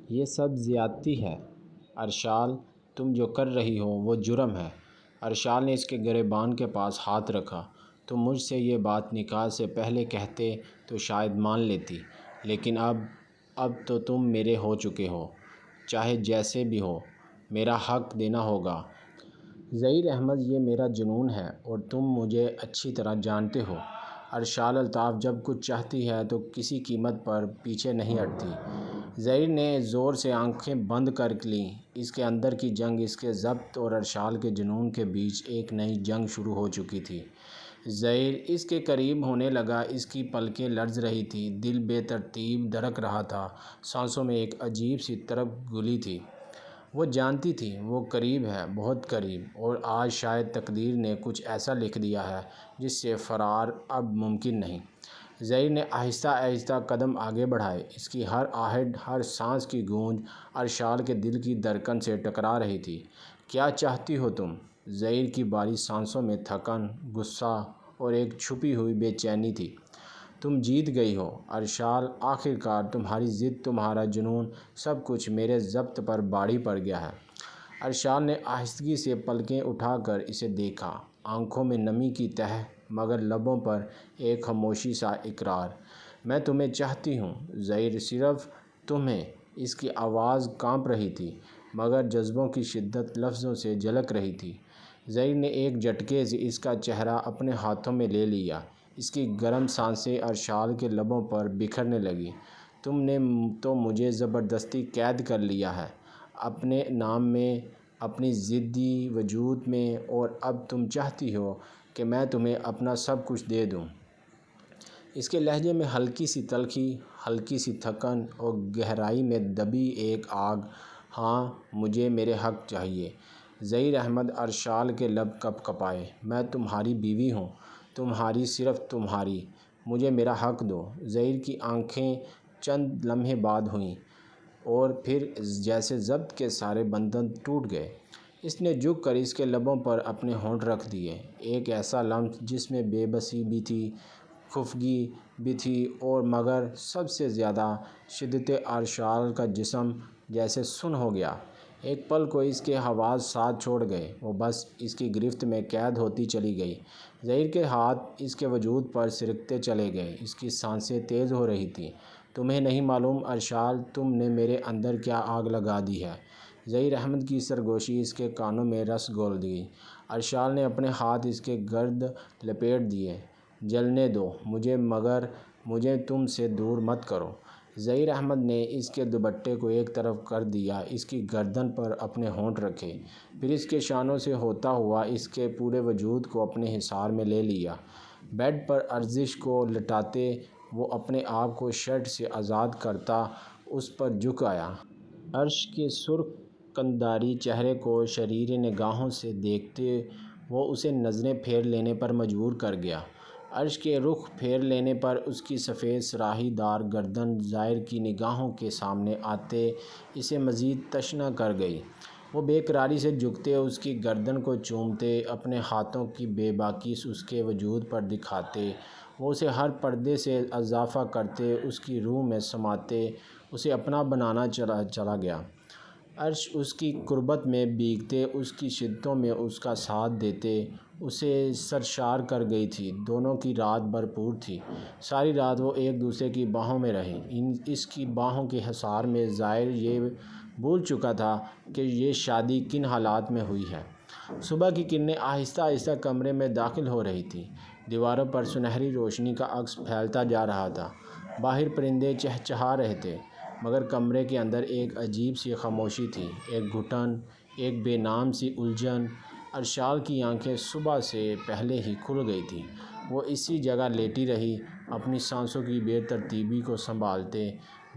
یہ سب زیادتی ہے ارشال، تم جو کر رہی ہو وہ جرم ہے۔ ارشال نے اس کے گریبان کے پاس ہاتھ رکھا۔ تم مجھ سے یہ بات نکاح سے پہلے کہتے تو شاید مان لیتی، لیکن اب تو تم میرے ہو چکے ہو، چاہے جیسے بھی ہو، میرا حق دینا ہوگا۔ ظہیر احمد، یہ میرا جنون ہے اور تم مجھے اچھی طرح جانتے ہو۔ ارشال الطاف جب کچھ چاہتی ہے تو کسی قیمت پر پیچھے نہیں ہٹتی۔ ظہیر نے زور سے آنکھیں بند کر لیں۔ اس کے اندر کی جنگ، اس کے ضبط اور ارشال کے جنون کے بیچ ایک نئی جنگ شروع ہو چکی تھی۔ ظہیر اس کے قریب ہونے لگا، اس کی پلکیں لرز رہی تھیں، دل بے ترتیب دھڑک رہا تھا، سانسوں میں ایک عجیب سی تڑپ گھلی تھی۔ وہ جانتی تھی وہ قریب ہے، بہت قریب، اور آج شاید تقدیر نے کچھ ایسا لکھ دیا ہے جس سے فرار اب ممکن نہیں۔ ظہیر نے آہستہ آہستہ قدم آگے بڑھائے۔ اس کی ہر آہٹ، ہر سانس کی گونج ارشال کے دل کی دھڑکن سے ٹکرا رہی تھی۔ کیا چاہتی ہو تم؟ ظہیر کی بھاری سانسوں میں تھکن، غصہ اور ایک چھپی ہوئی بے چینی تھی۔ تم جیت گئی ہو ارشال، آخر کار تمہاری ضد، تمہارا جنون، سب کچھ میرے ضبط پر بھاری پڑ گیا ہے۔ ارشال نے آہستگی سے پلکیں اٹھا کر اسے دیکھا، آنکھوں میں نمی کی تہ، مگر لبوں پر ایک خاموشی سا اقرار۔ میں تمہیں چاہتی ہوں ظہیر، صرف تمہیں۔ اس کی آواز کانپ رہی تھی، مگر جذبوں کی شدت لفظوں سے جھلک رہی تھی۔ ظہیر نے ایک جھٹکے سے اس کا چہرہ اپنے ہاتھوں میں لے لیا۔ اس کی گرم سانسیں ارشال کے لبوں پر بکھرنے لگیں۔ تم نے تو مجھے زبردستی قید کر لیا ہے اپنے نام میں، اپنی ضدی وجود میں، اور اب تم چاہتی ہو کہ میں تمہیں اپنا سب کچھ دے دوں۔ اس کے لہجے میں ہلکی سی تلخی، ہلکی سی تھکن اور گہرائی میں دبی ایک آگ۔ ہاں، مجھے میرے حق چاہیے۔ ظہیر احمد، ارشال کے لب کپ کپائے۔ میں تمہاری بیوی ہوں، تمہاری، صرف تمہاری۔ مجھے میرا حق دو۔ ظہیر کی آنکھیں چند لمحے بعد ہوئیں اور پھر جیسے ضبط کے سارے بندھن ٹوٹ گئے۔ اس نے جھک کر اس کے لبوں پر اپنے ہونٹ رکھ دیے۔ ایک ایسا لمس جس میں بے بسی بھی تھی، خفگی بھی تھی، اور مگر سب سے زیادہ شدت۔ ارشال کا جسم جیسے سن ہو گیا۔ ایک پل کو اس کے حواس ساتھ چھوڑ گئے، وہ بس اس کی گرفت میں قید ہوتی چلی گئی۔ ظہیر کے ہاتھ اس کے وجود پر سرکتے چلے گئے، اس کی سانسیں تیز ہو رہی تھیں۔ تمہیں نہیں معلوم ارشال، تم نے میرے اندر کیا آگ لگا دی ہے۔ ظہیر احمد کی سرگوشی اس کے کانوں میں رس گھول گئی۔ ارشال نے اپنے ہاتھ اس کے گرد لپیٹ دیے۔ جلنے دو مجھے، مگر مجھے تم سے دور مت کرو۔ ظہیر احمد نے اس کے دوپٹے کو ایک طرف کر دیا، اس کی گردن پر اپنے ہونٹ رکھے، پھر اس کے شانوں سے ہوتا ہوا اس کے پورے وجود کو اپنے حصار میں لے لیا۔ بیڈ پر ارزش کو لٹاتے وہ اپنے آپ کو شرٹ سے آزاد کرتا اس پر جھک آیا۔ عرش کے سرخ قنداری چہرے کو شریر نگاہوں سے دیکھتے وہ اسے نظریں پھیر لینے پر مجبور کر گیا۔ عرش کے رخ پھیر لینے پر اس کی سفید سراہی دار گردن ظہیر کی نگاہوں کے سامنے آتے اسے مزید تشنہ کر گئی۔ وہ بے قراری سے جھکتے اس کی گردن کو چومتے، اپنے ہاتھوں کی بے باکی اس کے وجود پر دکھاتے، وہ اسے ہر پردے سے اضافہ کرتے، اس کی روح میں سماتے، اسے اپنا بنانا چلا گیا۔ عرش اس کی قربت میں بھیگتے، اس کی شدتوں میں اس کا ساتھ دیتے، اسے سرشار کر گئی تھی۔ دونوں کی رات بھرپور تھی۔ ساری رات وہ ایک دوسرے کی باہوں میں رہے۔ اس کی باہوں کے حصار میں ظہیر یہ بھول چکا تھا کہ یہ شادی کن حالات میں ہوئی ہے۔ صبح کی کرنیں آہستہ آہستہ کمرے میں داخل ہو رہی تھیں۔ دیواروں پر سنہری روشنی کا عکس پھیلتا جا رہا تھا۔ باہر پرندے چہچہا رہے تھے، مگر کمرے کے اندر ایک عجیب سی خاموشی تھی، ایک گھٹن، ایک بے نام سی الجھن۔ ارشال کی آنکھیں صبح سے پہلے ہی کھل گئی تھیں۔ وہ اسی جگہ لیٹی رہی، اپنی سانسوں کی بے ترتیبی کو سنبھالتے،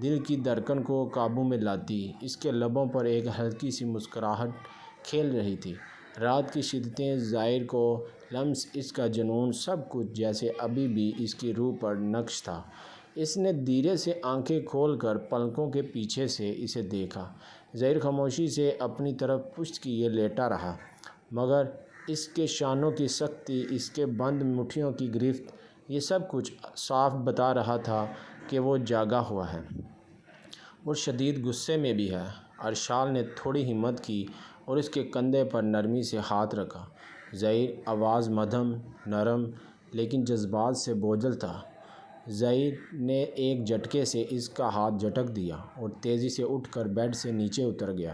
دل کی دھڑکن کو قابو میں لاتی۔ اس کے لبوں پر ایک ہلکی سی مسکراہٹ کھیل رہی تھی۔ رات کی شدتیں، ظہیر کو لمس، اس کا جنون، سب کچھ جیسے ابھی بھی اس کی روح پر نقش تھا۔ اس نے دھیرے سے آنکھیں کھول کر پلکوں کے پیچھے سے اسے دیکھا۔ ظہیر خاموشی سے اپنی طرف پشت کیے لیٹا رہا، مگر اس کے شانوں کی سختی، اس کے بند مٹھیوں کی گرفت، یہ سب کچھ صاف بتا رہا تھا کہ وہ جاگا ہوا ہے۔ اور شدید غصے میں بھی ہے۔ ارشال نے تھوڑی ہمت کی اور اس کے کندھے پر نرمی سے ہاتھ رکھا۔ ظہیر آواز مدھم، نرم لیکن جذبات سے بوجھل تھا۔ ظہیر نے ایک جھٹکے سے اس کا ہاتھ جھٹک دیا اور تیزی سے اٹھ کر بیڈ سے نیچے اتر گیا۔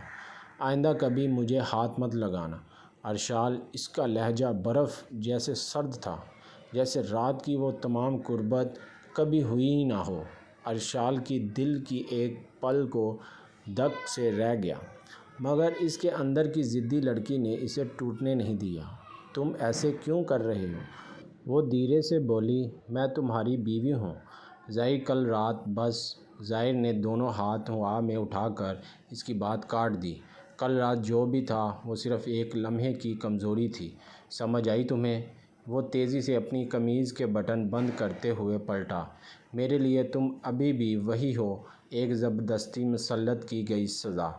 آئندہ کبھی مجھے ہاتھ مت لگانا ارشال۔ اس کا لہجہ برف جیسے سرد تھا، جیسے رات کی وہ تمام قربت کبھی ہوئی ہی نہ ہو۔ ارشال کی دل کی ایک پل کو دھک سے رہ گیا، مگر اس کے اندر کی ضدی لڑکی نے اسے ٹوٹنے نہیں دیا۔ تم ایسے کیوں کر رہے ہو؟ وہ دھیرے سے بولی۔ میں تمہاری بیوی ہوں ظہیر، کل رات بس۔ ظہیر نے دونوں ہاتھ ہوا میں اٹھا کر اس کی بات کاٹ دی۔ کل رات جو بھی تھا وہ صرف ایک لمحے کی کمزوری تھی، سمجھ آئی تمہیں؟ وہ تیزی سے اپنی قمیض کے بٹن بند کرتے ہوئے پلٹا۔ میرے لیے تم ابھی بھی وہی ہو، ایک زبردستی مسلط کی گئی سزا۔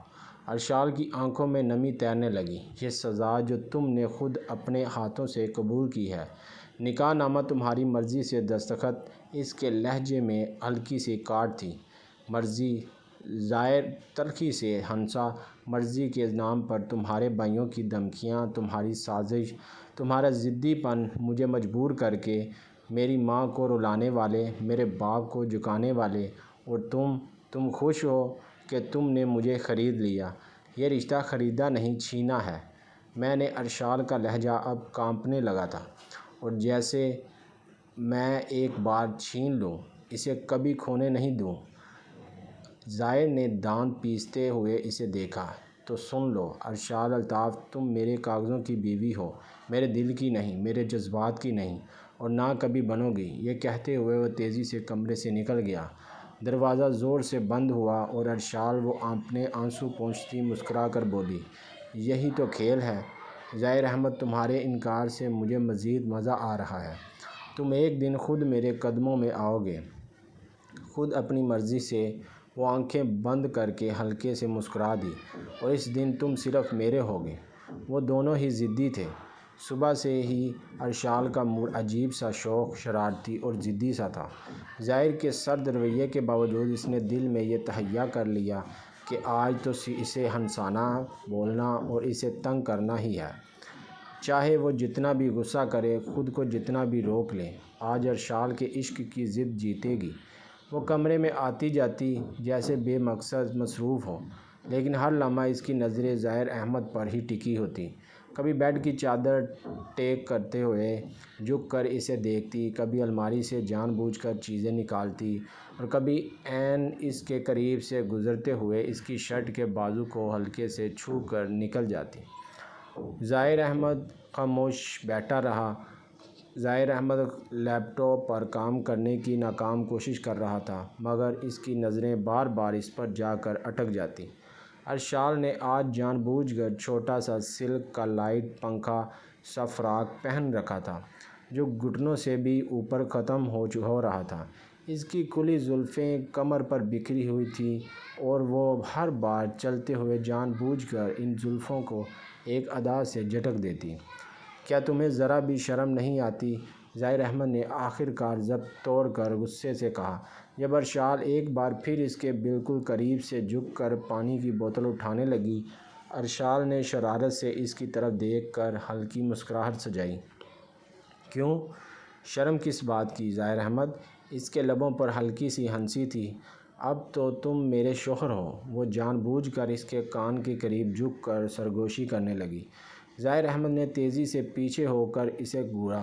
ارشال کی آنکھوں میں نمی تیرنے لگی۔ یہ سزا جو تم نے خود اپنے ہاتھوں سے قبول کی ہے۔ نکاح نامہ تمہاری مرضی سے دستخط۔ اس کے لہجے میں ہلکی سی کاٹ تھی۔ مرضی؟ ظاہر تلخی سے ہنسا۔ مرضی کے نام پر تمہارے بھائیوں کی دھمکیاں، تمہاری سازش، تمہارا ضدی پن مجھے مجبور کر کے، میری ماں کو رلانے والے، میرے باپ کو جھکانے والے، اور تم خوش ہو کہ تم نے مجھے خرید لیا۔ یہ رشتہ خریدا نہیں، چھینا ہے میں نے۔ ارشال کا لہجہ اب کانپنے لگا تھا۔ اور جیسے میں ایک بار چھین لوں، اسے کبھی کھونے نہیں دوں۔ ظاہر نے دانت پیستے ہوئے اسے دیکھا۔ تو سن لو ارشال الطاف، تم میرے کاغذوں کی بیوی ہو، میرے دل کی نہیں، میرے جذبات کی نہیں، اور نہ کبھی بنو گی۔ یہ کہتے ہوئے وہ تیزی سے کمرے سے نکل گیا۔ دروازہ زور سے بند ہوا اور ارشال وہ اپنے آنسو پوچھتی مسکرا کر بولی، یہی تو کھیل ہے ظہیر احمد، تمہارے انکار سے مجھے مزید مزہ آ رہا ہے۔ تم ایک دن خود میرے قدموں میں آؤ گے، خود اپنی مرضی سے۔ وہ آنکھیں بند کر کے ہلکے سے مسکرا دی۔ اور اس دن تم صرف میرے ہوگے۔ وہ دونوں ہی ضدی تھے۔ صبح سے ہی ارشال کا موڈ عجیب سا شوخ، شرارتی اور ضدی سا تھا۔ ظاہر کے سرد رویے کے باوجود اس نے دل میں یہ تہیہ کر لیا کہ آج تو اسے ہنسانا، بولنا اور اسے تنگ کرنا ہی ہے، چاہے وہ جتنا بھی غصہ کرے، خود کو جتنا بھی روک لے۔ آج ارشال کے عشق کی ضد جیتے گی۔ وہ کمرے میں آتی جاتی جیسے بے مقصد مصروف ہو، لیکن ہر لمحہ اس کی نظریں ظہیر احمد پر ہی ٹکی ہوتی۔ کبھی بیڈ کی چادر ٹیک کرتے ہوئے جھک کر اسے دیکھتی، کبھی الماری سے جان بوجھ کر چیزیں نکالتی، اور کبھی عین اس کے قریب سے گزرتے ہوئے اس کی شرٹ کے بازو کو ہلکے سے چھو کر نکل جاتی۔ ظہیر احمد خاموش بیٹھا رہا۔ ظہیر احمد لیپ ٹاپ پر کام کرنے کی ناکام کوشش کر رہا تھا، مگر اس کی نظریں بار بار اس پر جا کر اٹک جاتی۔ ارشال نے آج جان بوجھ کر چھوٹا سا سلک کا لائٹ پنکھا سا فراک پہن رکھا تھا، جو گھٹنوں سے بھی اوپر ختم ہو رہا تھا۔ اس کی کھلی زلفیں کمر پر بکھری ہوئی تھیں اور وہ ہر بار چلتے ہوئے جان بوجھ کر ان زلفوں کو ایک ادا سے جھٹک دیتی۔ کیا تمہیں ذرا بھی شرم نہیں آتی؟ ظہیر احمد نے آخر کار ضبط توڑ کر غصے سے کہا، جب ارشال ایک بار پھر اس کے بالکل قریب سے جھک کر پانی کی بوتل اٹھانے لگی۔ ارشال نے شرارت سے اس کی طرف دیکھ کر ہلکی مسکراہٹ سجائی۔ کیوں؟ شرم کس بات کی ظہیر احمد؟ اس کے لبوں پر ہلکی سی ہنسی تھی۔ اب تو تم میرے شوہر ہو۔ وہ جان بوجھ کر اس کے کان کے قریب جھک کر سرگوشی کرنے لگی۔ ظہیر احمد نے تیزی سے پیچھے ہو کر اسے گھورا۔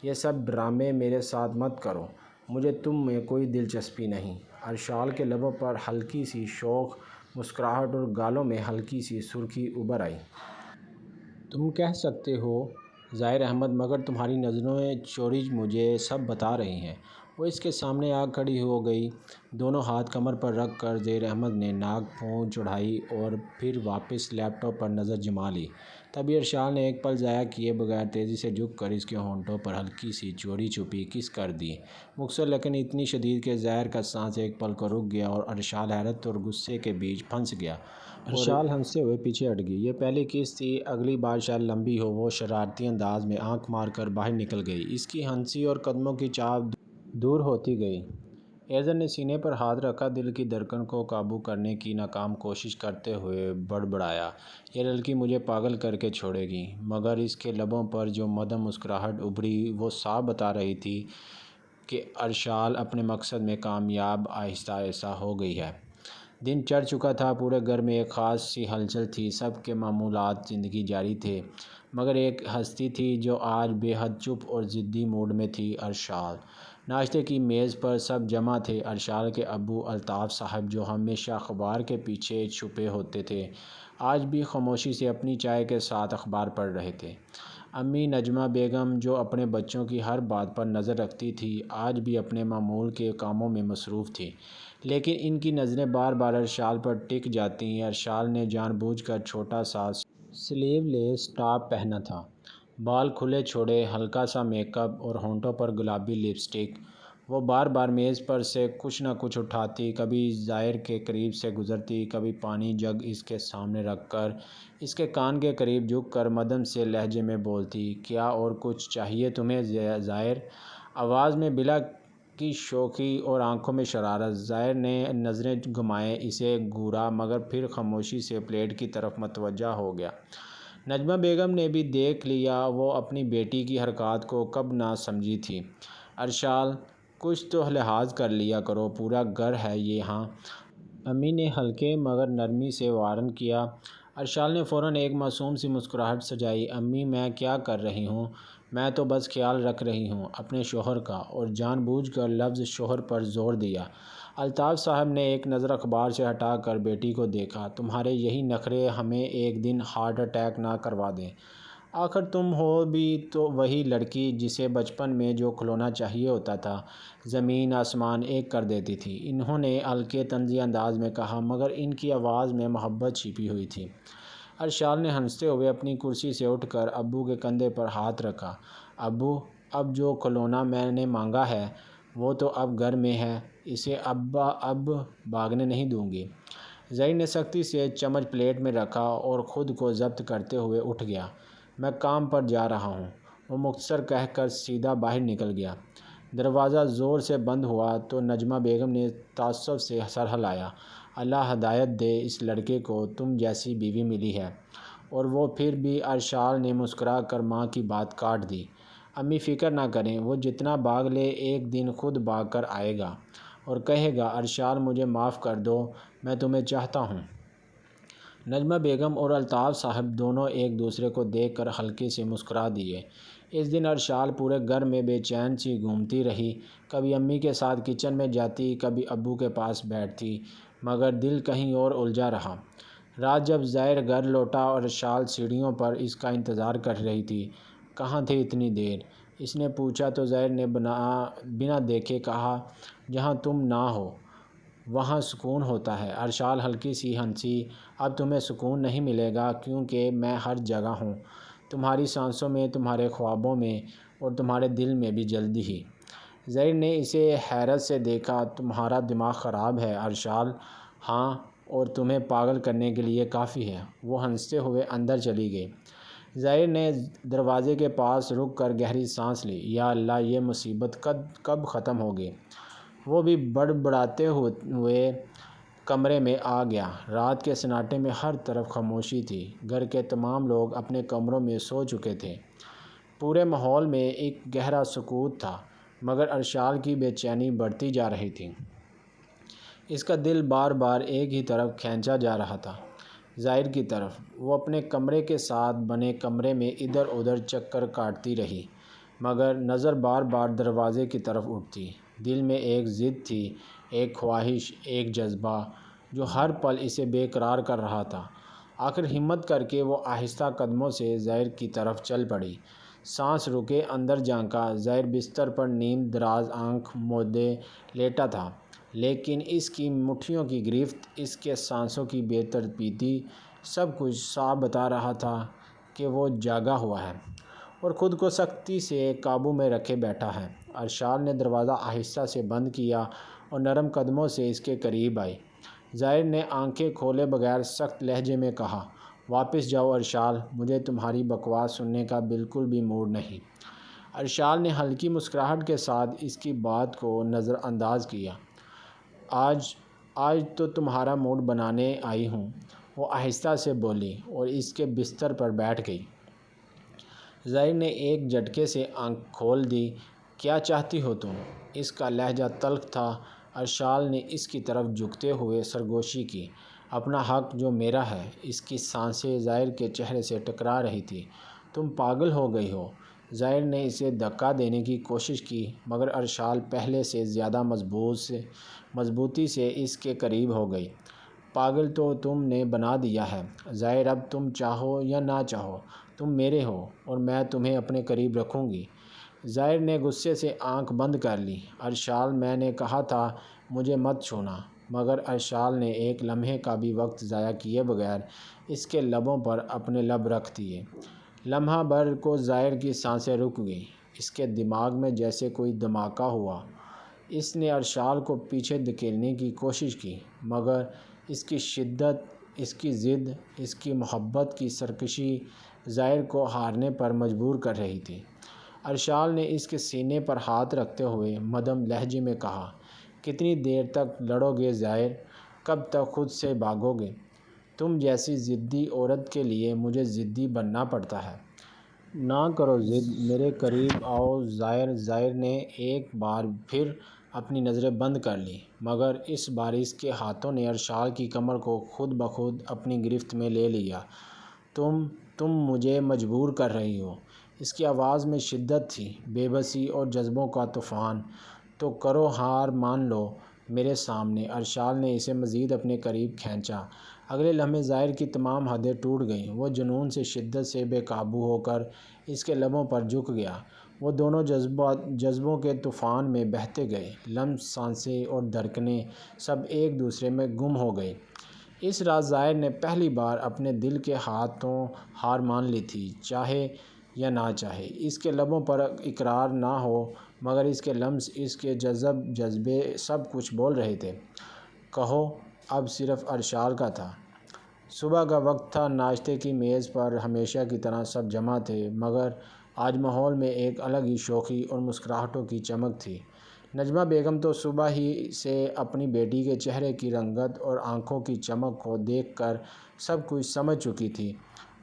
یہ سب ڈرامے میرے ساتھ مت کرو، مجھے تم میں کوئی دلچسپی نہیں۔ ارشال کے لبوں پر ہلکی سی شوخ مسکراہٹ اور گالوں میں ہلکی سی سرخی ابھر آئی۔ تم کہہ سکتے ہو ظہیر احمد، مگر تمہاری نظریں چوری مجھے سب بتا رہی ہیں۔ وہ اس کے سامنے آ کھڑی ہو گئی۔ دونوں ہاتھ کمر پر رکھ کر ظہیر احمد نے ناک پھونچ چڑھائی اور پھر واپس لیپ ٹاپ پر نظر جما لی۔ تبھی ارشال نے ایک پل ضائع کیے بغیر تیزی سے جھک کر اس کے ہونٹوں پر ہلکی سی چوری چھپی کس کر دی، مختصر لیکن اتنی شدید کہ ظاہر کا سانس ایک پل کو رک گیا اور ارشال حیرت اور غصے کے بیچ پھنس گیا۔ ارشال ہنستے ہوئے پیچھے ہٹ گئی۔ یہ پہلی کس تھی، اگلی بار شاید لمبی ہو۔ وہ شرارتی انداز میں آنکھ مار کر باہر نکل گئی۔ اس کی ہنسی اور قدموں کی چاپ دور ہوتی گئی۔ ایزر نے سینے پر ہاتھ رکھا، دل کی دھڑکن کو قابو کرنے کی ناکام کوشش کرتے ہوئے بڑبڑایا، یہ لڑکی مجھے پاگل کر کے چھوڑے گی۔ مگر اس کے لبوں پر جو مدھم مسکراہٹ ابھری وہ صاف بتا رہی تھی کہ ارشال اپنے مقصد میں کامیاب آہستہ آہستہ ہو گئی ہے۔ دن چڑھ چکا تھا، پورے گھر میں ایک خاص سی ہلچل تھی، سب کے معمولات زندگی جاری تھے، مگر ایک ہستی تھی جو آج بے حد چپ اور ضدی موڈ میں تھی، ارشال۔ ناشتے کی میز پر سب جمع تھے۔ ارشال کے ابو الطاف صاحب جو ہمیشہ اخبار کے پیچھے چھپے ہوتے تھے، آج بھی خاموشی سے اپنی چائے کے ساتھ اخبار پڑھ رہے تھے۔ امی نجمہ بیگم جو اپنے بچوں کی ہر بات پر نظر رکھتی تھی، آج بھی اپنے معمول کے کاموں میں مصروف تھی، لیکن ان کی نظریں بار بار ارشال پر ٹک جاتی۔ ارشال نے جان بوجھ کر چھوٹا سا سلیو لیس ٹاپ پہنا تھا، بال کھلے چھوڑے، ہلکا سا میک اپ اور ہونٹوں پر گلابی لپسٹک۔ وہ بار بار میز پر سے کچھ نہ کچھ اٹھاتی، کبھی زائر کے قریب سے گزرتی، کبھی پانی جگ اس کے سامنے رکھ کر اس کے کان کے قریب جھک کر مدھم سے لہجے میں بولتی، کیا اور کچھ چاہیے تمہیں زائر؟ آواز میں بلا کی شوخی اور آنکھوں میں شرارت۔ زائر نے نظریں گھمائیں، اسے گھورا، مگر پھر خاموشی سے پلیٹ کی طرف متوجہ ہو گیا۔ نجمہ بیگم نے بھی دیکھ لیا، وہ اپنی بیٹی کی حرکات کو کب نہ سمجھی تھی۔ ارشال، کچھ تو لحاظ کر لیا کرو، پورا گھر ہے یہاں، امی نے ہلکے مگر نرمی سے وارن کیا۔ ارشال نے فوراً ایک معصوم سی مسکراہٹ سجائی، امی میں کیا کر رہی ہوں، میں تو بس خیال رکھ رہی ہوں اپنے شوہر کا، اور جان بوجھ کر لفظ شوہر پر زور دیا۔ الطاف صاحب نے ایک نظر اخبار سے ہٹا کر بیٹی کو دیکھا، تمہارے یہی نخرے ہمیں ایک دن ہارٹ اٹیک نہ کروا دیں، آخر تم ہو بھی تو وہی لڑکی جسے بچپن میں جو کھلونا چاہیے ہوتا تھا زمین آسمان ایک کر دیتی تھی، انہوں نے ہلکے طنزی انداز میں کہا، مگر ان کی آواز میں محبت چھپی ہوئی تھی۔ ارشال نے ہنستے ہوئے اپنی کرسی سے اٹھ کر ابو کے کندھے پر ہاتھ رکھا، ابو، اب جو کھلونا میں نے مانگا ہے وہ تو اب گھر میں ہے، اسے اب بھاگنے نہیں دوں گی۔ زئی نے سختی سے چمچ پلیٹ میں رکھا اور خود کو ضبط کرتے ہوئے اٹھ گیا، میں کام پر جا رہا ہوں، وہ مختصر کہہ کر سیدھا باہر نکل گیا۔ دروازہ زور سے بند ہوا تو نجمہ بیگم نے تعصب سے سر ہلایا، اللہ ہدایت دے اس لڑکے کو، تم جیسی بیوی ملی ہے، اور وہ پھر بھی۔ ارشال نے مسکرا کر ماں کی بات کاٹ دی، امی فکر نہ کریں، وہ جتنا بھاگ لے ایک دن خود بھاگ کر آئے گا اور کہے گا، ارشال مجھے معاف کر دو، میں تمہیں چاہتا ہوں۔ نجمہ بیگم اور الطاف صاحب دونوں ایک دوسرے کو دیکھ کر ہلکے سے مسکرا دیے۔ اس دن ارشال پورے گھر میں بے چین سی گھومتی رہی، کبھی امی کے ساتھ کچن میں جاتی، کبھی ابو کے پاس بیٹھتی، مگر دل کہیں اور الجھا رہا۔ رات جب زائر گھر لوٹا، ارشال سیڑھیوں پر اس کا انتظار کر رہی تھی۔ کہاں تھے اتنی دیر؟ اس نے پوچھا تو زائر نے بنا دیکھے کہا، جہاں تم نہ ہو وہاں سکون ہوتا ہے۔ ارشال ہلکی سی ہنسی، اب تمہیں سکون نہیں ملے گا کیونکہ میں ہر جگہ ہوں، تمہاری سانسوں میں، تمہارے خوابوں میں، اور تمہارے دل میں بھی جلدی ہی۔ زہر نے اسے حیرت سے دیکھا، تمہارا دماغ خراب ہے ارشال؟ ہاں، اور تمہیں پاگل کرنے کے لیے کافی ہے۔ وہ ہنستے ہوئے اندر چلی گئی۔ زہر نے دروازے کے پاس رک کر گہری سانس لی، یا اللہ یہ مصیبت کب ختم ہوگی؟ وہ بھی بڑبڑاتے ہوئے کمرے میں آ گیا۔ رات کے سناٹے میں ہر طرف خاموشی تھی، گھر کے تمام لوگ اپنے کمروں میں سو چکے تھے، پورے ماحول میں ایک گہرا سکوت تھا، مگر ارشال کی بے چینی بڑھتی جا رہی تھی۔ اس کا دل بار بار ایک ہی طرف کھینچا جا رہا تھا، زائر کی طرف۔ وہ اپنے کمرے کے ساتھ بنے کمرے میں ادھر ادھر چکر کاٹتی رہی، مگر نظر بار بار دروازے کی طرف اٹھتی۔ دل میں ایک ضد تھی، ایک خواہش، ایک جذبہ جو ہر پل اسے بے قرار کر رہا تھا۔ آخر ہمت کر کے وہ آہستہ قدموں سے زائر کی طرف چل پڑی۔ سانس روکے، اندر جھانکا، زائر بستر پر نیند دراز آنکھ موندے لیٹا تھا، لیکن اس کی مٹھیوں کی گرفت، اس کے سانسوں کی بے ترتیبی، سب کچھ صاف بتا رہا تھا کہ وہ جاگا ہوا ہے اور خود کو سختی سے قابو میں رکھے بیٹھا ہے۔ ارشال نے دروازہ آہستہ سے بند کیا اور نرم قدموں سے اس کے قریب آئی۔ زائر نے آنکھیں کھولے بغیر سخت لہجے میں کہا، واپس جاؤ ارشال، مجھے تمہاری بکواس سننے کا بالکل بھی موڈ نہیں۔ ارشال نے ہلکی مسکراہٹ کے ساتھ اس کی بات کو نظر انداز کیا، آج آج تو تمہارا موڈ بنانے آئی ہوں، وہ آہستہ سے بولی اور اس کے بستر پر بیٹھ گئی۔ ظاہر نے ایک جھٹکے سے آنکھ کھول دی۔ کیا چاہتی ہو تم؟ اس کا لہجہ تلخ تھا۔ ارشال نے اس کی طرف جھکتے ہوئے سرگوشی کی۔ اپنا حق جو میرا ہے۔ اس کی سانسیں ظاہر کے چہرے سے ٹکرا رہی تھی۔ تم پاگل ہو گئی ہو۔ ظاہر نے اسے دھکا دینے کی کوشش کی مگر ارشال پہلے سے زیادہ مضبوطی سے اس کے قریب ہو گئی۔ پاگل تو تم نے بنا دیا ہے ظاہر، اب تم چاہو یا نہ چاہو تم میرے ہو اور میں تمہیں اپنے قریب رکھوں گی۔ ظاہر نے غصے سے آنکھ بند کر لی۔ ارشال میں نے کہا تھا مجھے مت چھونا۔ مگر ارشال نے ایک لمحے کا بھی وقت ضائع کیے بغیر اس کے لبوں پر اپنے لب رکھ دیے۔ لمحہ بھر کو ظاہر کی سانسیں رک گئیں۔ اس کے دماغ میں جیسے کوئی دھماکہ ہوا۔ اس نے ارشال کو پیچھے دھکیلنے کی کوشش کی مگر اس کی شدت، اس کی ضد، اس کی محبت کی سرکشی ظاہر کو ہارنے پر مجبور کر رہی تھی۔ ارشال نے اس کے سینے پر ہاتھ رکھتے ہوئے مدھم لہجے میں کہا، کتنی دیر تک لڑو گے ظاہر؟ کب تک خود سے بھاگو گے؟ تم جیسی ضدی عورت کے لیے مجھے ضدی بننا پڑتا ہے۔ نہ کرو ضد، میرے قریب آؤ ظاہر۔ ظاہر نے ایک بار پھر اپنی نظریں بند کر لیں مگر اس بار اس کے ہاتھوں نے ارشال کی کمر کو خود بخود اپنی گرفت میں لے لیا۔ تم مجھے مجبور کر رہی ہو۔ اس کی آواز میں شدت تھی، بے بسی اور جذبوں کا طوفان۔ تو کرو، ہار مان لو میرے سامنے۔ ارشال نے اسے مزید اپنے قریب کھینچا۔ اگلے لمحے ظاہر کی تمام حدیں ٹوٹ گئیں۔ وہ جنون سے شدت سے بے قابو ہو کر اس کے لبوں پر جھک گیا۔ وہ دونوں جذبوں کے طوفان میں بہتے گئے۔ لمس، سانسیں اور دھڑکنیں سب ایک دوسرے میں گم ہو گئی۔ اس رات ظاہر نے پہلی بار اپنے دل کے ہاتھوں ہار مان لی تھی، چاہے یا نہ چاہے۔ اس کے لبوں پر اقرار نہ ہو مگر اس کے لمس، اس کے جذبے سب کچھ بول رہے تھے۔ کہو۔ اب صرف ارشال کا تھا۔ صبح کا وقت تھا۔ ناشتے کی میز پر ہمیشہ کی طرح سب جمع تھے مگر آج ماحول میں ایک الگ ہی شوخی اور مسکراہٹوں کی چمک تھی۔ نجمہ بیگم تو صبح ہی سے اپنی بیٹی کے چہرے کی رنگت اور آنکھوں کی چمک کو دیکھ کر سب کچھ سمجھ چکی تھی۔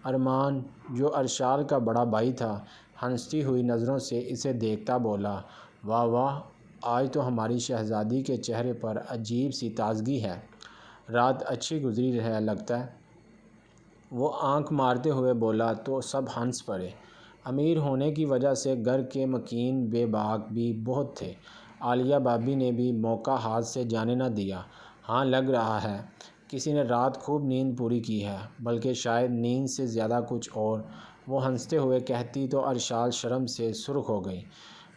ارمان، جو ارشال کا بڑا بھائی تھا، ہنستی ہوئی نظروں سے اسے دیکھتا بولا، واہ واہ، آج تو ہماری شہزادی کے چہرے پر عجیب سی تازگی ہے۔ رات اچھی گزری ہے لگتا ہے۔ وہ آنکھ مارتے ہوئے بولا تو سب ہنس پڑے۔ امیر ہونے کی وجہ سے گھر کے مکین بے باک بھی بہت تھے۔ عالیہ بھابی نے بھی موقع ہاتھ سے جانے نہ دیا۔ ہاں، لگ رہا ہے کسی نے رات خوب نیند پوری کی ہے، بلکہ شاید نیند سے زیادہ کچھ اور۔ وہ ہنستے ہوئے کہتی تو ارشال شرم سے سرخ ہو گئی۔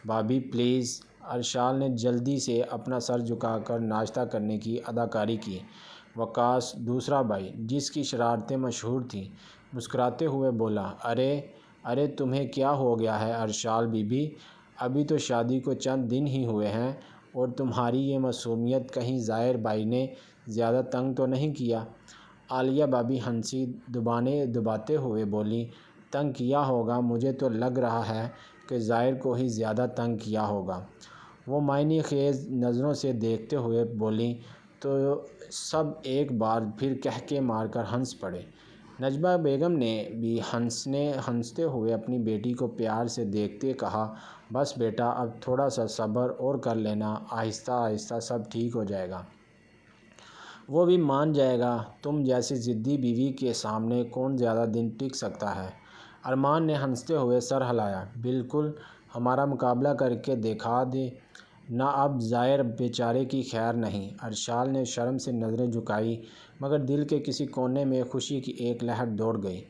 بھابی پلیز۔ ارشال نے جلدی سے اپنا سر جھکا کر ناشتہ کرنے کی اداکاری کی۔ وقاص، دوسرا بھائی جس کی شرارتیں مشہور تھیں، مسکراتے ہوئے بولا، ارے تمہیں کیا ہو گیا ہے ارشال بی بی؟ ابھی تو شادی کو چند دن ہی ہوئے ہیں اور تمہاری یہ معصومیت کہیں ظاہر بھائی نے زیادہ تنگ تو نہیں کیا؟ عالیہ بھابی ہنسی دباتے ہوئے بولی، تنگ کیا ہوگا؟ مجھے تو لگ رہا ہے کہ ظاہر کو ہی زیادہ تنگ کیا ہوگا۔ وہ معنی خیز نظروں سے دیکھتے ہوئے بولیں تو سب ایک بار پھر قہقہے مار کر ہنس پڑے۔ نجمہ بیگم نے بھی ہنستے ہوئے اپنی بیٹی کو پیار سے دیکھتے کہا، بس بیٹا، اب تھوڑا سا صبر اور کر لینا، آہستہ آہستہ سب ٹھیک ہو جائے گا۔ وہ بھی مان جائے گا۔ تم جیسی ضدی بیوی کے سامنے کون زیادہ دن ٹک سکتا ہے؟ ارمان نے ہنستے ہوئے سر ہلایا، بالکل، ہمارا مقابلہ کر کے دکھا دے نا، اب ظاہر بیچارے کی خیر نہیں۔ ارشال نے شرم سے نظریں جھکائیں مگر دل کے کسی کونے میں خوشی کی ایک لہر دوڑ گئی۔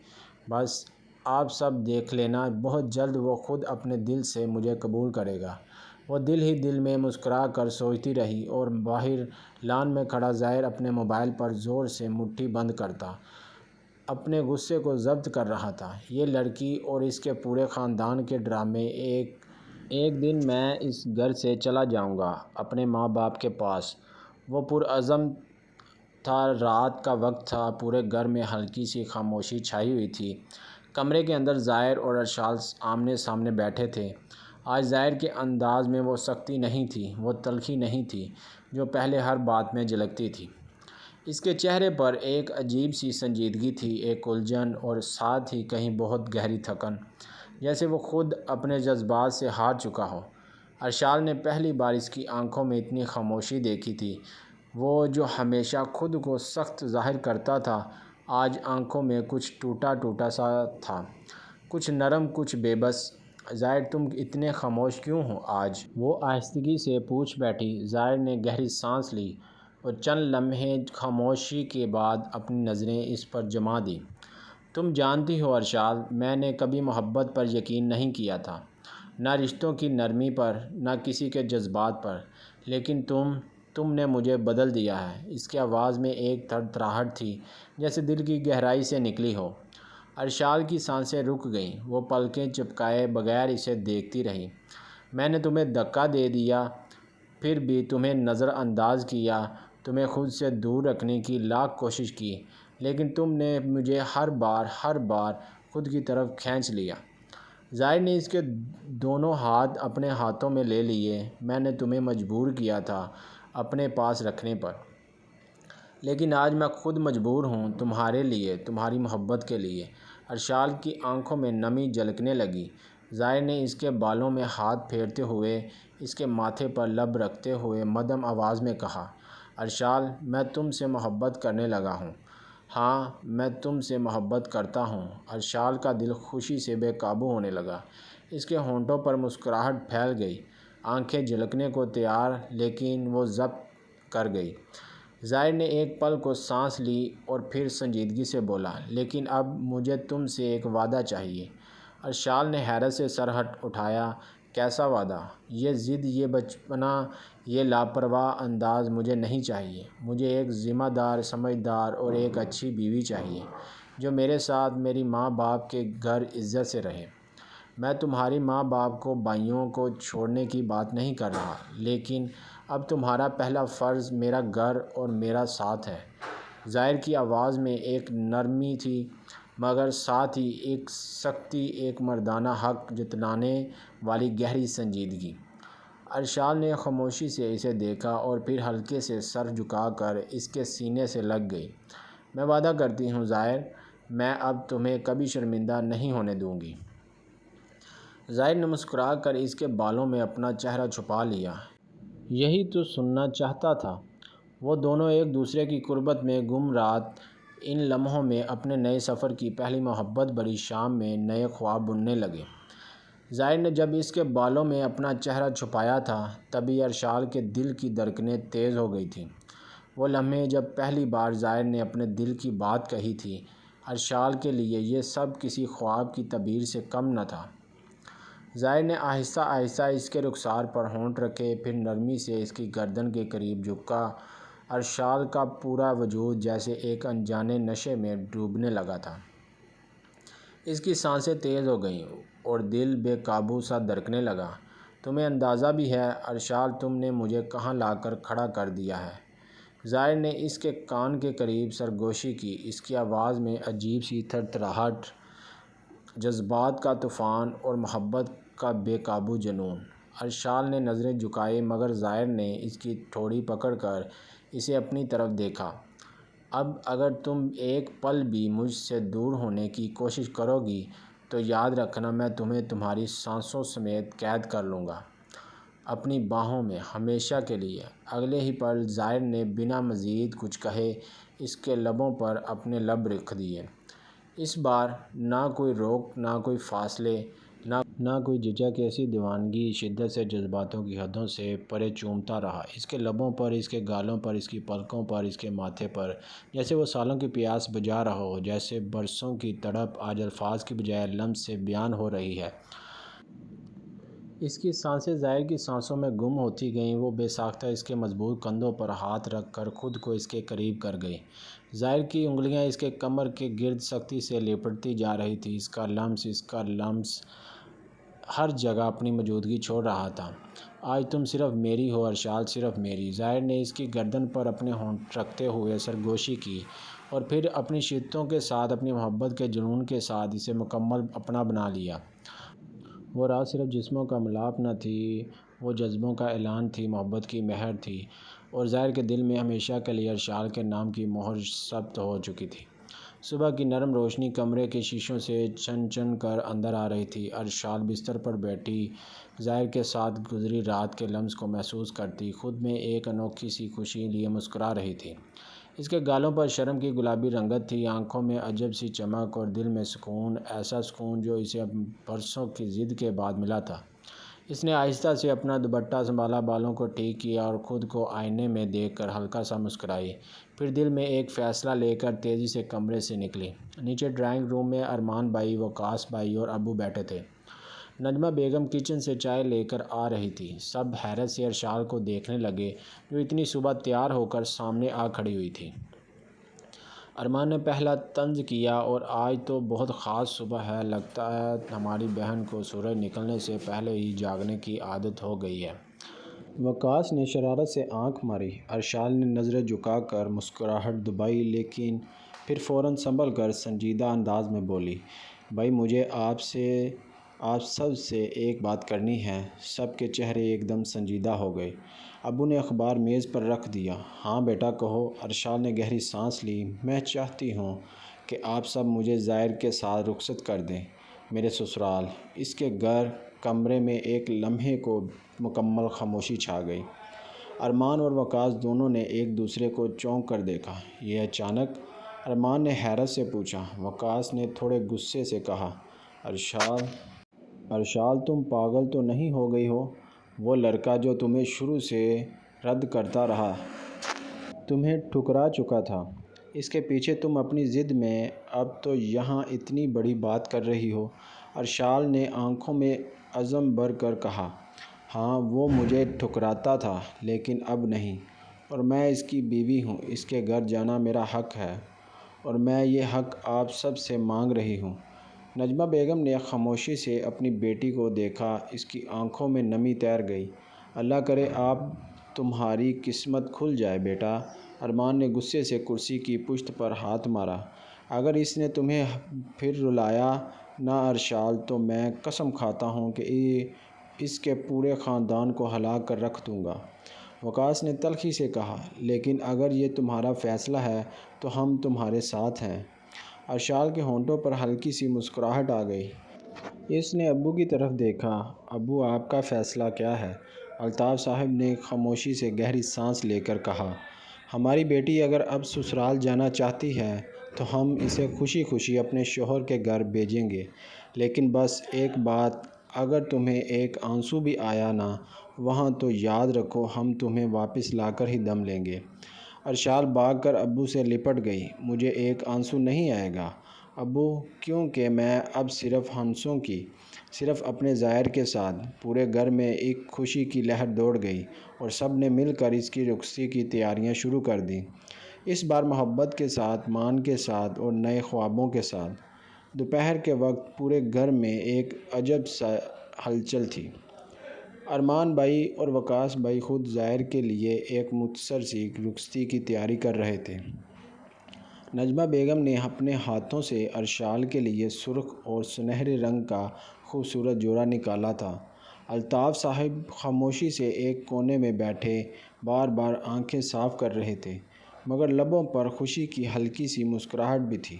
بس آپ سب دیکھ لینا، بہت جلد وہ خود اپنے دل سے مجھے قبول کرے گا۔ وہ دل ہی دل میں مسکرا کر سوچتی رہی اور باہر لان میں کھڑا ظاہر اپنے موبائل پر زور سے مٹھی بند کرتا اپنے غصے کو ضبط کر رہا تھا۔ یہ لڑکی اور اس کے پورے خاندان کے ڈرامے۔ ایک دن میں اس گھر سے چلا جاؤں گا، اپنے ماں باپ کے پاس۔ وہ پرعزم تھا۔ رات کا وقت تھا۔ پورے گھر میں ہلکی سی خاموشی چھائی ہوئی تھی۔ کمرے کے اندر ظاہر اور ارشال آمنے سامنے بیٹھے تھے۔ آج ظاہر کے انداز میں وہ سختی نہیں تھی، وہ تلخی نہیں تھی، جو پہلے ہر بات میں جھلکتی تھی۔ اس کے چہرے پر ایک عجیب سی سنجیدگی تھی، ایک الجھن اور ساتھ ہی کہیں بہت گہری تھکن، جیسے وہ خود اپنے جذبات سے ہار چکا ہو۔ ارشال نے پہلی بار اس کی آنکھوں میں اتنی خاموشی دیکھی تھی۔ وہ جو ہمیشہ خود کو سخت ظاہر کرتا تھا، آج آنکھوں میں کچھ ٹوٹا ٹوٹا سا تھا، کچھ نرم، کچھ بے بس۔ ظاہر تم اتنے خاموش کیوں ہو آج؟ وہ آہستگی سے پوچھ بیٹھی۔ ظاہر نے گہری سانس لی اور چند لمحے خاموشی کے بعد اپنی نظریں اس پر جما دیں۔ تم جانتی ہو ارشال، میں نے کبھی محبت پر یقین نہیں کیا تھا، نہ رشتوں کی نرمی پر، نہ کسی کے جذبات پر، لیکن تم نے مجھے بدل دیا ہے۔ اس کی آواز میں ایک تھرتھراہٹ تھی، جیسے دل کی گہرائی سے نکلی ہو۔ ارشال کی سانسیں رک گئیں، وہ پلکیں چپکائے بغیر اسے دیکھتی رہی۔ میں نے تمہیں دھکا دے دیا، پھر بھی تمہیں نظر انداز کیا، تمہیں خود سے دور رکھنے کی لاکھ کوشش کی، لیکن تم نے مجھے ہر بار خود کی طرف کھینچ لیا۔ ظاہر نے اس کے دونوں ہاتھ اپنے ہاتھوں میں لے لیے۔ میں نے تمہیں مجبور کیا تھا اپنے پاس رکھنے پر، لیکن آج میں خود مجبور ہوں، تمہارے لیے، تمہاری محبت کے لیے۔ ارشال کی آنکھوں میں نمی جھلکنے لگی۔ ظاہر نے اس کے بالوں میں ہاتھ پھیرتے ہوئے، اس کے ماتھے پر لب رکھتے ہوئے مدھم آواز میں کہا، ارشال، میں تم سے محبت کرنے لگا ہوں۔ ہاں، میں تم سے محبت کرتا ہوں۔ ارشال کا دل خوشی سے بے قابو ہونے لگا۔ اس کے ہونٹوں پر مسکراہٹ پھیل گئی، آنکھیں جھلکنے کو تیار، لیکن وہ ضبط کر گئی۔ ظاہر نے ایک پل کو سانس لی اور پھر سنجیدگی سے بولا، لیکن اب مجھے تم سے ایک وعدہ چاہیے۔ ارشال نے حیرت سے سر اٹھایا۔ کیسا وعدہ؟ یہ ضد، یہ بچپنا، یہ لاپرواہ انداز مجھے نہیں چاہیے۔ مجھے ایک ذمہ دار، سمجھدار اور ایک اچھی بیوی چاہیے، جو میرے ساتھ میری ماں باپ کے گھر عزت سے رہے۔ میں تمہاری ماں باپ کو، بھائیوں کو چھوڑنے کی بات نہیں کر رہا، لیکن اب تمہارا پہلا فرض میرا گھر اور میرا ساتھ ہے۔ ظاہر کی آواز میں ایک نرمی تھی، مگر ساتھ ہی ایک سختی، ایک مردانہ حق جتلانے والی گہری سنجیدگی۔ ارشال نے خاموشی سے اسے دیکھا اور پھر ہلکے سے سر جھکا کر اس کے سینے سے لگ گئی۔ میں وعدہ کرتی ہوں ظاہر، میں اب تمہیں کبھی شرمندہ نہیں ہونے دوں گی۔ ظاہر نے مسکرا کر اس کے بالوں میں اپنا چہرہ چھپا لیا۔ یہی تو سننا چاہتا تھا۔ وہ دونوں ایک دوسرے کی قربت میں گم، رات ان لمحوں میں اپنے نئے سفر کی پہلی محبت بھری شام میں نئے خواب بننے لگے۔ ظاہر نے جب اس کے بالوں میں اپنا چہرہ چھپایا تھا، تبھی ارشال کے دل کی دھڑکنیں تیز ہو گئی تھیں۔ وہ لمحے جب پہلی بار ظاہر نے اپنے دل کی بات کہی تھی، ارشال کے لیے یہ سب کسی خواب کی تعبیر سے کم نہ تھا۔ ظاہر نے آہستہ آہستہ اس کے رخسار پر ہونٹ رکھے، پھر نرمی سے اس کی گردن کے قریب جھکا۔ ارشال کا پورا وجود جیسے ایک انجانے نشے میں ڈوبنے لگا تھا۔ اس کی سانسیں تیز ہو گئیں اور دل بے قابو سا دھڑکنے لگا۔ تمہیں اندازہ بھی ہے ارشال، تم نے مجھے کہاں لا کر کھڑا کر دیا ہے؟ ظاہر نے اس کے کان کے قریب سرگوشی کی۔ اس کی آواز میں عجیب سی تھرتھراہٹ، جذبات کا طوفان اور محبت کا بے قابو جنون۔ ارشال نے نظریں جھکائی، مگر ظاہر نے اس کی ٹھوڑی پکڑ کر اسے اپنی طرف دیکھا۔ اب اگر تم ایک پل بھی مجھ سے دور ہونے کی کوشش کرو گی تو یاد رکھنا، میں تمہیں تمہاری سانسوں سمیت قید کر لوں گا اپنی باہوں میں، ہمیشہ کے لیے۔ اگلے ہی پل ظاہر نے بنا مزید کچھ کہے اس کے لبوں پر اپنے لب رکھ دیے۔ اس بار نہ کوئی روک، نہ کوئی فاصلے، نہ کوئی جھجک، ایسی دیوانگی شدت سے جذباتوں کی حدوں سے پرے چومتا رہا، اس کے لبوں پر، اس کے گالوں پر، اس کی پلکوں پر، اس کے ماتھے پر، جیسے وہ سالوں کی پیاس بجھا رہا ہو، جیسے برسوں کی تڑپ آج الفاظ کی بجائے لمس سے بیان ہو رہی ہے۔ اس کی سانسیں ظاہر کی سانسوں میں گم ہوتی گئیں۔ وہ بے ساختہ اس کے مضبوط کندھوں پر ہاتھ رکھ کر خود کو اس کے قریب کر گئی۔ ظاہر کی انگلیاں اس کے کمر کے گرد سختی سے لپٹتی جا رہی تھیں۔ اس کا لمس ہر جگہ اپنی موجودگی چھوڑ رہا تھا۔ آج تم صرف میری ہو ارشال، صرف میری۔ ظاہر نے اس کی گردن پر اپنے ہونٹ رکھتے ہوئے سرگوشی کی اور پھر اپنی شدتوں کے ساتھ، اپنی محبت کے جنون کے ساتھ اسے مکمل اپنا بنا لیا۔ وہ رات صرف جسموں کا ملاپ نہ تھی، وہ جذبوں کا اعلان تھی، محبت کی مہر تھی۔ اور ظاہر کے دل میں ہمیشہ کے لیے ارشال کے نام کی مہر ثبت ہو چکی تھی۔ صبح کی نرم روشنی کمرے کے شیشوں سے چن چن کر اندر آ رہی تھی۔ ارشال بستر پر بیٹھی ظاہر کے ساتھ گزری رات کے لمس کو محسوس کرتی خود میں ایک انوکھی سی خوشی لیے مسکرا رہی تھی۔ اس کے گالوں پر شرم کی گلابی رنگت تھی، آنکھوں میں عجب سی چمک اور دل میں سکون، ایسا سکون جو اسے برسوں کی ضد کے بعد ملا تھا۔ اس نے آہستہ سے اپنا دوپٹہ سنبھالا، بالوں کو ٹھیک کیا اور خود کو آئینے میں دیکھ کر ہلکا سا مسکرائی۔ پھر دل میں ایک فیصلہ لے کر تیزی سے کمرے سے نکلی۔ نیچے ڈرائنگ روم میں ارمان بھائی، وقاص بھائی اور ابو بیٹھے تھے۔ نجمہ بیگم کچن سے چائے لے کر آ رہی تھی۔ سب حیرت سے ارشال کو دیکھنے لگے جو اتنی صبح تیار ہو کر سامنے آ کھڑی ہوئی تھی۔ ارمان نے پہلا طنز کیا، اور آج تو بہت خاص صبح ہے، لگتا ہے ہماری بہن کو سورج نکلنے سے پہلے ہی جاگنے کی عادت ہو گئی ہے۔ وقاص نے شرارت سے آنکھ ماری۔ ارشال نے نظریں جھکا کر مسکراہٹ دبائی، لیکن پھر فوراً سنبھل کر سنجیدہ انداز میں بولی، بھائی مجھے آپ سب سے ایک بات کرنی ہے۔ سب کے چہرے ایک دم سنجیدہ ہو گئے۔ ابو نے اخبار میز پر رکھ دیا۔ ہاں بیٹا کہو۔ ارشال نے گہری سانس لی۔ میں چاہتی ہوں کہ آپ سب مجھے ظاہر کے ساتھ رخصت کر دیں میرے سسرال۔ اس کے کمرے میں ایک لمحے کو مکمل خاموشی چھا گئی۔ ارمان اور وقاص دونوں نے ایک دوسرے کو چونک کر دیکھا۔ یہ اچانک؟ ارمان نے حیرت سے پوچھا۔ وقاص نے تھوڑے غصے سے کہا، ارشال تم پاگل تو نہیں ہو گئی ہو؟ وہ لڑکا جو تمہیں شروع سے رد کرتا رہا، تمہیں ٹھکرا چکا تھا، اس کے پیچھے تم اپنی ضد میں اب تو یہاں اتنی بڑی بات کر رہی ہو؟ ارشال نے آنکھوں میں عزم بھر کر کہا، ہاں وہ مجھے ٹھکراتا تھا لیکن اب نہیں، اور میں اس کی بیوی ہوں، اس کے گھر جانا میرا حق ہے، اور میں یہ حق آپ سب سے مانگ رہی ہوں۔ نجمہ بیگم نے خاموشی سے اپنی بیٹی کو دیکھا، اس کی آنکھوں میں نمی تیر گئی۔ اللہ کرے آپ تمہاری قسمت کھل جائے بیٹا۔ ارمان نے غصے سے کرسی کی پشت پر ہاتھ مارا۔ اگر اس نے تمہیں پھر رلایا نہ ارشال تو میں قسم کھاتا ہوں کہ اس کے پورے خاندان کو ہلاک کر رکھ دوں گا۔ وقاص نے تلخی سے کہا، لیکن اگر یہ تمہارا فیصلہ ہے تو ہم تمہارے ساتھ ہیں۔ ارشال کے ہونٹوں پر ہلکی سی مسکراہٹ آ گئی۔ اس نے ابو کی طرف دیکھا۔ ابو آپ کا فیصلہ کیا ہے؟ الطاف صاحب نے خاموشی سے گہری سانس لے کر کہا، ہماری بیٹی اگر اب سسرال جانا چاہتی ہے تو ہم اسے خوشی خوشی اپنے شوہر کے گھر بھیجیں گے، لیکن بس ایک بات، اگر تمہیں ایک آنسو بھی آیا نا وہاں تو یاد رکھو ہم تمہیں واپس لا کر ہی دم لیں گے۔ ارشال بھاگ کر ابو سے لپٹ گئی۔ مجھے ایک آنسو نہیں آئے گا ابو، کیونکہ میں اب صرف اپنے ظاہر کے ساتھ۔ پورے گھر میں ایک خوشی کی لہر دوڑ گئی اور سب نے مل کر اس کی رخصتی کی تیاریاں شروع کر دیں، اس بار محبت کے ساتھ، مان کے ساتھ اور نئے خوابوں کے ساتھ۔ دوپہر کے وقت پورے گھر میں ایک عجب سا ہلچل تھی۔ ارمان بھائی اور وقاص بھائی خود ظاہر کے لیے ایک مختصر سی رخصتی کی تیاری کر رہے تھے۔ نجمہ بیگم نے اپنے ہاتھوں سے ارشال کے لیے سرخ اور سنہرے رنگ کا خوبصورت جوڑا نکالا تھا۔ الطاف صاحب خاموشی سے ایک کونے میں بیٹھے بار بار آنکھیں صاف کر رہے تھے، مگر لبوں پر خوشی کی ہلکی سی مسکراہٹ بھی تھی۔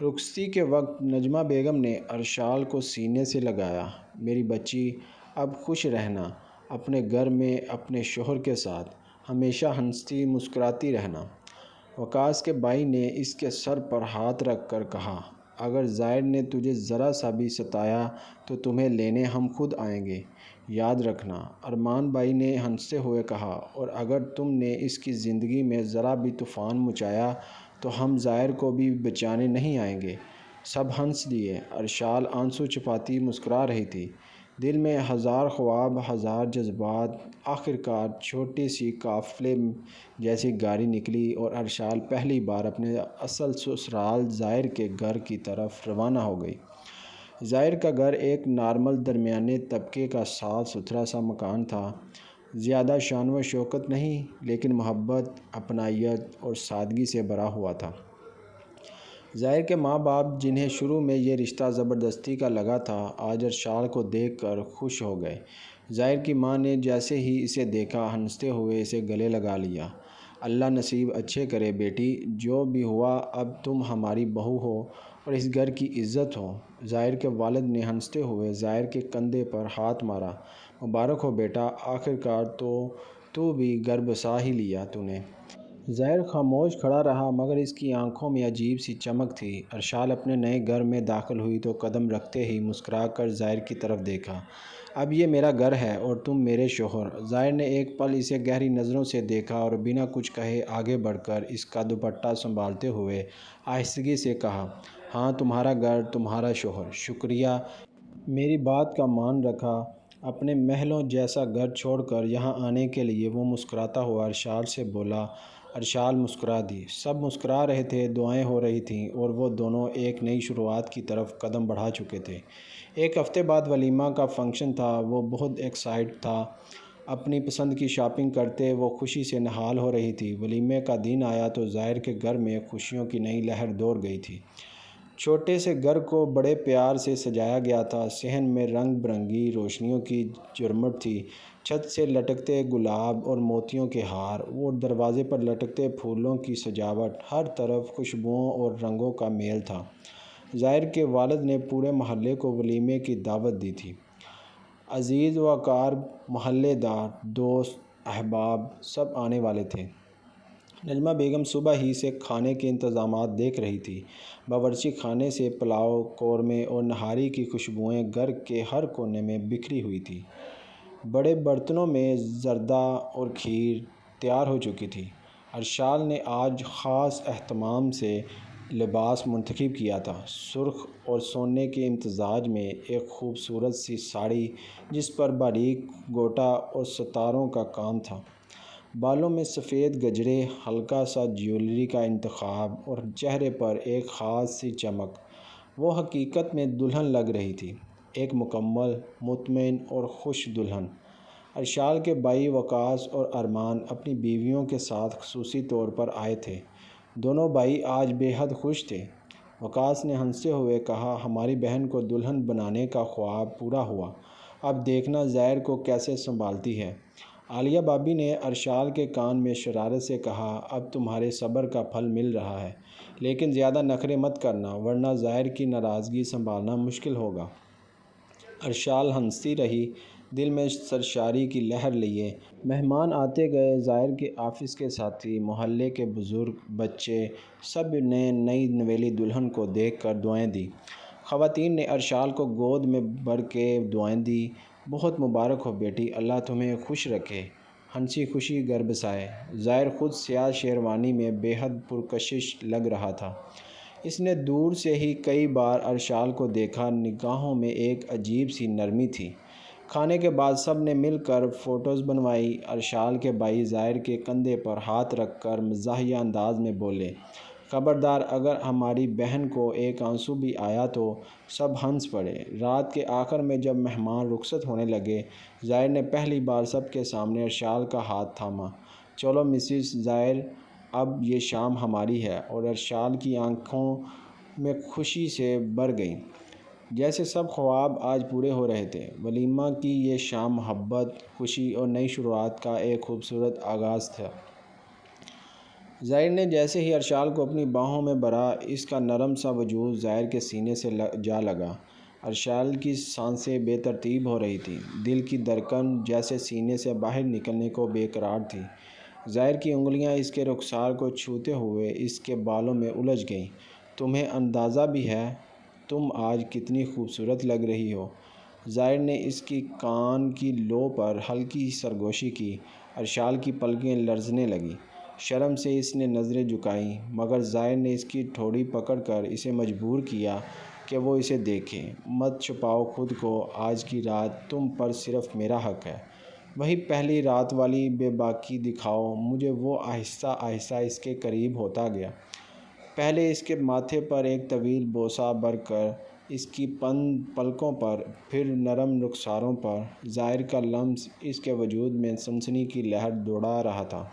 رخصتی کے وقت نجمہ بیگم نے ارشال کو سینے سے لگایا، میری بچی اب خوش رہنا، اپنے گھر میں اپنے شوہر کے ساتھ، ہمیشہ ہنستی مسکراتی رہنا۔ وقاص کے بھائی نے اس کے سر پر ہاتھ رکھ کر کہا، اگر ظاہر نے تجھے ذرا سا بھی ستایا تو تمہیں لینے ہم خود آئیں گے، یاد رکھنا۔ ارمان بھائی نے ہنستے ہوئے کہا، اور اگر تم نے اس کی زندگی میں ذرا بھی طوفان مچایا تو ہم ظاہر کو بھی بچانے نہیں آئیں گے۔ سب ہنس دیے۔ ارشال آنسو چھپاتی مسکرا رہی تھی۔ دل میں ہزار خواب، ہزار جذبات، آخرکار چھوٹی سی قافلے جیسی گاڑی نکلی اور ارشال پہلی بار اپنے اصل سسرال ظاہر کے گھر کی طرف روانہ ہو گئی۔ ظاہر کا گھر ایک نارمل درمیانے طبقے کا صاف ستھرا سا مکان تھا۔ زیادہ شان و شوکت نہیں، لیکن محبت، اپنائیت اور سادگی سے بھرا ہوا تھا۔ ظاہر کے ماں باپ، جنہیں شروع میں یہ رشتہ زبردستی کا لگا تھا، آج ارشال کو دیکھ کر خوش ہو گئے۔ ظاہر کی ماں نے جیسے ہی اسے دیکھا ہنستے ہوئے اسے گلے لگا لیا۔ اللہ نصیب اچھے کرے بیٹی، جو بھی ہوا اب تم ہماری بہو ہو اور اس گھر کی عزت ہو۔ ظاہر کے والد نے ہنستے ہوئے ظاہر کے کندھے پر ہاتھ مارا۔ مبارک ہو بیٹا، آخر کار تو بھی گھر بسا ہی لیا تو نے۔ ظاہر خاموش کھڑا رہا مگر اس کی آنکھوں میں عجیب سی چمک تھی۔ ارشال اپنے نئے گھر میں داخل ہوئی تو قدم رکھتے ہی مسکرا کر ظاہر کی طرف دیکھا۔ اب یہ میرا گھر ہے اور تم میرے شوہر۔ ظاہر نے ایک پل اسے گہری نظروں سے دیکھا اور بنا کچھ کہے آگے بڑھ کر اس کا دوپٹہ سنبھالتے ہوئے آہستگی سے کہا، ہاں تمہارا گھر، تمہارا شوہر، شکریہ میری بات کا مان رکھا۔ اپنے محلوں جیسا گھر چھوڑ کر یہاں آنے کے لیے وہ مسکراتا ہوا ارشال سے بولا۔ ارشال مسکرا دی۔ سب مسکرا رہے تھے، دعائیں ہو رہی تھیں اور وہ دونوں ایک نئی شروعات کی طرف قدم بڑھا چکے تھے۔ ایک ہفتے بعد ولیمہ کا فنکشن تھا۔ وہ بہت ایکسائٹ تھا۔ اپنی پسند کی شاپنگ کرتے وہ خوشی سے نہال ہو رہی تھی۔ ولیمے کا دن آیا تو ظاہر کے گھر میں خوشیوں کی نئی لہر دوڑ گئی تھی۔ چھوٹے سے گھر کو بڑے پیار سے سجایا گیا تھا۔ صحن میں رنگ برنگی روشنیوں کی جھرمٹ تھی، چھت سے لٹکتے گلاب اور موتیوں کے ہار اور دروازے پر لٹکتے پھولوں کی سجاوٹ، ہر طرف خوشبوؤں اور رنگوں کا میل تھا۔ ظاہر کے والد نے پورے محلے کو ولیمے کی دعوت دی تھی۔ عزیز و اقارب، محلے دار، دوست، احباب سب آنے والے تھے۔ نجمہ بیگم صبح ہی سے کھانے کے انتظامات دیکھ رہی تھی۔ باورچی خانے سے پلاؤ، قورمے اور نہاری کی خوشبوئیں گھر کے ہر کونے میں بکھری ہوئی تھیں۔ بڑے برتنوں میں زردہ اور کھیر تیار ہو چکی تھی۔ ارشال نے آج خاص اہتمام سے لباس منتخب کیا تھا، سرخ اور سونے کے امتزاج میں ایک خوبصورت سی ساڑی جس پر باریک گوٹا اور ستاروں کا کام تھا، بالوں میں سفید گجرے، ہلکا سا جیولری کا انتخاب اور چہرے پر ایک خاص سی چمک۔ وہ حقیقت میں دلہن لگ رہی تھی، ایک مکمل، مطمئن اور خوش دلہن۔ ارشال کے بھائی وقاص اور ارمان اپنی بیویوں کے ساتھ خصوصی طور پر آئے تھے۔ دونوں بھائی آج بے حد خوش تھے۔ وقاص نے ہنستے ہوئے کہا، ہماری بہن کو دلہن بنانے کا خواب پورا ہوا، اب دیکھنا ظاہر کو کیسے سنبھالتی ہے۔ عالیہ بھابی نے ارشال کے کان میں شرارت سے کہا، اب تمہارے صبر کا پھل مل رہا ہے، لیکن زیادہ نخرے مت کرنا ورنہ ظاہر کی ناراضگی سنبھالنا مشکل ہوگا۔ ارشال ہنستی رہی، دل میں سرشاری کی لہر لیے۔ مہمان آتے گئے، ظاہر کے آفس کے ساتھی، محلے کے بزرگ، بچے، سب نے نئی نویلی دلہن کو دیکھ کر دعائیں دیں۔ خواتین نے ارشال کو گود میں بھر کے دعائیں دیں، بہت مبارک ہو بیٹی، اللہ تمہیں خوش رکھے، ہنسی خوشی گھر بسائے۔ ظاہر خود سیاہ شیروانی میں بے حد پرکشش لگ رہا تھا۔ اس نے دور سے ہی کئی بار ارشال کو دیکھا، نگاہوں میں ایک عجیب سی نرمی تھی۔ کھانے کے بعد سب نے مل کر فوٹوز بنوائی۔ ارشال کے بھائی ظاہر کے کندھے پر ہاتھ رکھ کر مزاحیہ انداز میں بولے، خبردار اگر ہماری بہن کو ایک آنسو بھی آیا تو۔ سب ہنس پڑے۔ رات کے آخر میں جب مہمان رخصت ہونے لگے، ظاہر نے پہلی بار سب کے سامنے ارشال کا ہاتھ تھاما، چلو مسز ظاہر، اب یہ شام ہماری ہے، اور ارشال کی آنکھوں میں خوشی سے بھر گئیں، جیسے سب خواب آج پورے ہو رہے تھے۔ ولیمہ کی یہ شام محبت، خوشی اور نئی شروعات کا ایک خوبصورت آغاز تھا۔ ظاہر نے جیسے ہی ارشال کو اپنی باہوں میں بھرا، اس کا نرم سا وجود ظاہر کے سینے سے جا لگا۔ ارشال کی سانسیں بے ترتیب ہو رہی تھیں، دل کی دھڑکن جیسے سینے سے باہر نکلنے کو بے قرار تھی۔ ظاہر کی انگلیاں اس کے رخسار کو چھوتے ہوئے اس کے بالوں میں الجھ گئیں۔ تمہیں اندازہ بھی ہے تم آج کتنی خوبصورت لگ رہی ہو؟ ظاہر نے اس کی کان کی لو پر ہلکی سرگوشی کی۔ ارشال کی پلکیں لرزنے لگیں، شرم سے اس نے نظریں جھکائیں، مگر ظاہر نے اس کی ٹھوڑی پکڑ کر اسے مجبور کیا کہ وہ اسے دیکھے۔ مت چھپاؤ خود کو، آج کی رات تم پر صرف میرا حق ہے، وہی پہلی رات والی بے باکی دکھاؤ مجھے۔ وہ آہستہ آہستہ اس کے قریب ہوتا گیا، پہلے اس کے ماتھے پر ایک طویل بوسہ بھر کر اس کی پلکوں پر، پھر نرم رخساروں پر۔ ظاہر کا لمس اس کے وجود میں سنسنی کی لہر دوڑا رہا تھا۔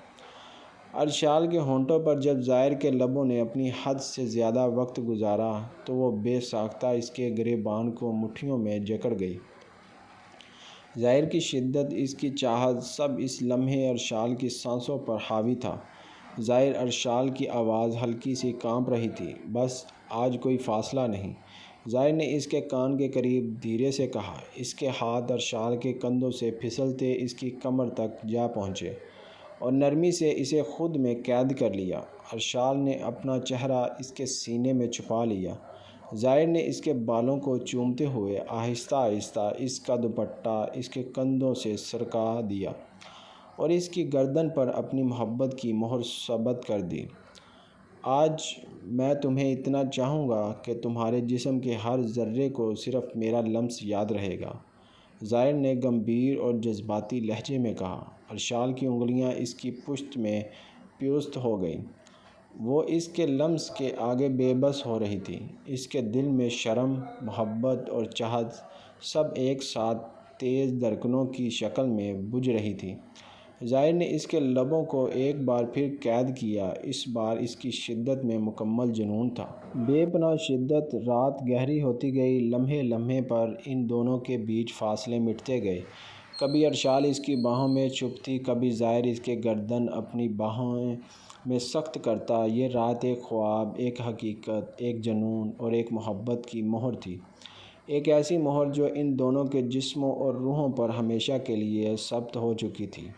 ارشال کے ہونٹوں پر جب ظاہر کے لبوں نے اپنی حد سے زیادہ وقت گزارا تو وہ بے ساختہ اس کے گریباں کو مٹھیوں میں جکڑ گئی۔ ظاہر کی شدت، اس کی چاہت، سب اس لمحے ارشال کی سانسوں پر حاوی تھا۔ ظاہر ارشال کی آواز ہلکی سی کانپ رہی تھی۔ بس آج کوئی فاصلہ نہیں، ظاہر نے اس کے کان کے قریب دھیرے سے کہا۔ اس کے ہاتھ ارشال کے کندھوں سے پھسلتے اس کی کمر تک جا پہنچے اور نرمی سے اسے خود میں قید کر لیا۔ ارشال نے اپنا چہرہ اس کے سینے میں چھپا لیا۔ ظاہر نے اس کے بالوں کو چومتے ہوئے آہستہ آہستہ اس کا دوپٹہ اس کے کندھوں سے سرکا دیا اور اس کی گردن پر اپنی محبت کی مہر ثبت کر دی۔ آج میں تمہیں اتنا چاہوں گا کہ تمہارے جسم کے ہر ذرے کو صرف میرا لمس یاد رہے گا، ظاہر نے گمبھیر اور جذباتی لہجے میں کہا۔ ارشال کی انگلیاں اس کی پشت میں پیوست ہو گئیں۔ وہ اس کے لمس کے آگے بے بس ہو رہی تھی۔ اس کے دل میں شرم، محبت اور چاہت سب ایک ساتھ تیز دھڑکنوں کی شکل میں بجھ رہی تھی۔ ظاہر نے اس کے لبوں کو ایک بار پھر قید کیا۔ اس بار اس کی شدت میں مکمل جنون تھا۔ بے پناہ شدت۔ رات گہری ہوتی گئی۔ لمحے لمحے پر ان دونوں کے بیچ فاصلے مٹتے گئے۔ کبھی ارشال اس کی باہوں میں چھپتی، کبھی ظاہر اس کے گردن اپنی باہوں میں سخت کرتا۔ یہ رات ایک خواب، ایک حقیقت، ایک جنون اور ایک محبت کی مہر تھی۔ ایک ایسی مہر جو ان دونوں کے جسموں اور روحوں پر ہمیشہ کے لیے ثبت ہو چکی تھی۔